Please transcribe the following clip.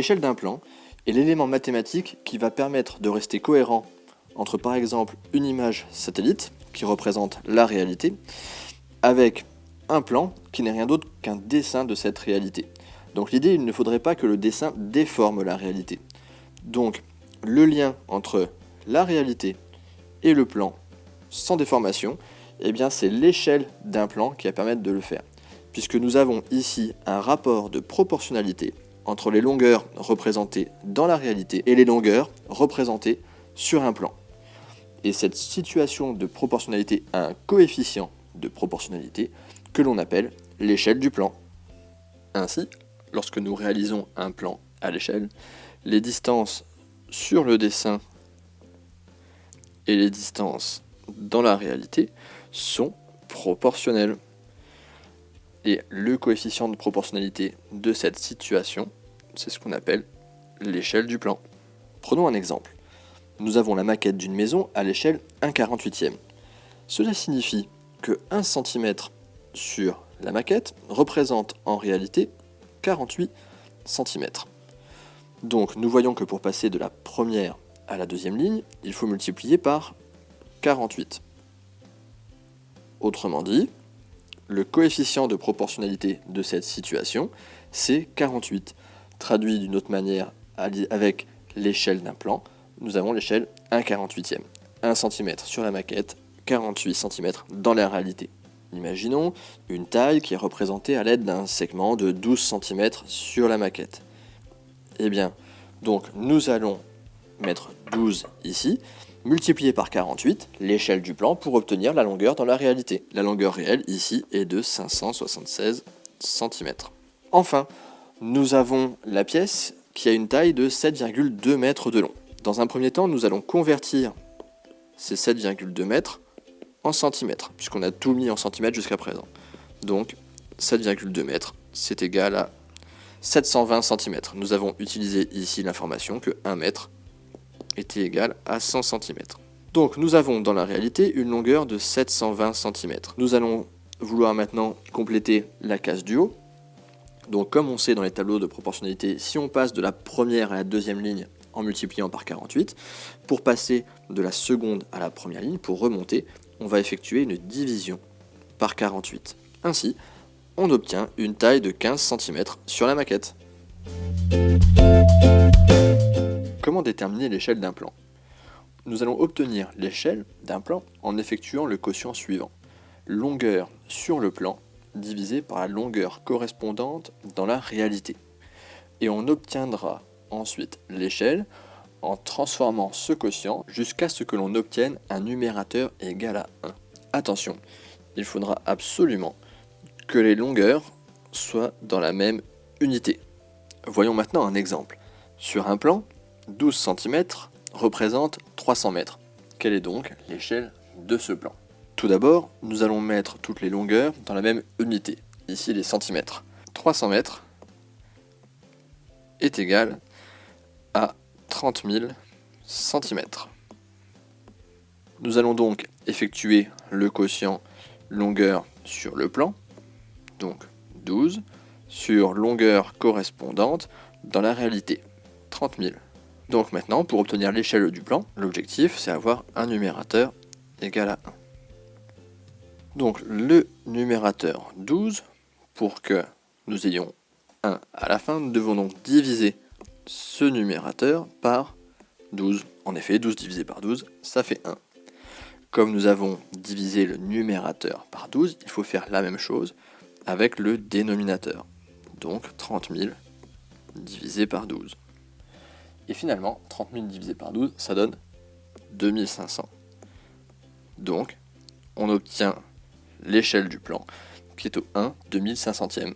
L'échelle d'un plan est l'élément mathématique qui va permettre de rester cohérent entre par exemple une image satellite qui représente la réalité avec un plan qui n'est rien d'autre qu'un dessin de cette réalité. Donc l'idée, il ne faudrait pas que le dessin déforme la réalité. Donc le lien entre la réalité et le plan sans déformation, eh bien c'est l'échelle d'un plan qui va permettre de le faire. Puisque nous avons ici un rapport de proportionnalité entre les longueurs représentées dans la réalité et les longueurs représentées sur un plan. Et cette situation de proportionnalité a un coefficient de proportionnalité que l'on appelle l'échelle du plan. Ainsi, lorsque nous réalisons un plan à l'échelle, les distances sur le dessin et les distances dans la réalité sont proportionnelles. Et le coefficient de proportionnalité de cette situation, c'est ce qu'on appelle l'échelle du plan. Prenons un exemple. Nous avons la maquette d'une maison à l'échelle 1/48e. Cela signifie que 1 cm sur la maquette représente en réalité 48 cm. Donc nous voyons que pour passer de la première à la deuxième ligne, il faut multiplier par 48. Autrement dit, le coefficient de proportionnalité de cette situation, c'est 48. Traduit d'une autre manière avec l'échelle d'un plan, nous avons l'échelle 1/48e. 1 cm sur la maquette, 48 cm dans la réalité. Imaginons une taille qui est représentée à l'aide d'un segment de 12 cm sur la maquette. Eh bien, donc nous allons mettre 12 ici, multiplié par 48, l'échelle du plan, pour obtenir la longueur dans la réalité. La longueur réelle ici est de 576 cm. Enfin, nous avons la pièce qui a une taille de 7,2 mètres de long. Dans un premier temps, nous allons convertir ces 7,2 mètres en centimètres, puisqu'on a tout mis en centimètres jusqu'à présent. Donc 7,2 mètres, c'est égal à 720 cm. Nous avons utilisé ici l'information que 1 mètre était égal à 100 cm. Donc nous avons dans la réalité une longueur de 720 cm. Nous allons vouloir maintenant compléter la case du haut. Donc comme on sait dans les tableaux de proportionnalité, si on passe de la première à la deuxième ligne en multipliant par 48, pour passer de la seconde à la première ligne, pour remonter, on va effectuer une division par 48. Ainsi, on obtient une taille de 15 cm sur la maquette. Comment déterminer l'échelle d'un plan ? Nous allons obtenir l'échelle d'un plan en effectuant le quotient suivant. Longueur sur le plan divisé par la longueur correspondante dans la réalité. Et on obtiendra ensuite l'échelle en transformant ce quotient jusqu'à ce que l'on obtienne un numérateur égal à 1. Attention, il faudra absolument que les longueurs soient dans la même unité. Voyons maintenant un exemple. Sur un plan, 12 cm représente 300 mètres. Quelle est donc l'échelle de ce plan ? Tout d'abord, nous allons mettre toutes les longueurs dans la même unité, ici les centimètres. 300 mètres est égal à 30 000 cm. Nous allons donc effectuer le quotient longueur sur le plan, donc 12, sur longueur correspondante dans la réalité, 30 000. Donc maintenant, pour obtenir l'échelle du plan, l'objectif c'est avoir un numérateur égal à 1. Donc le numérateur 12, pour que nous ayons 1 à la fin, nous devons donc diviser ce numérateur par 12. En effet, 12 divisé par 12, ça fait 1. Comme nous avons divisé le numérateur par 12, il faut faire la même chose avec le dénominateur. Donc 30 000 divisé par 12. Et finalement, 30 000 divisé par 12, ça donne 2500. Donc, on obtient l'échelle du plan qui est au 1/2500e.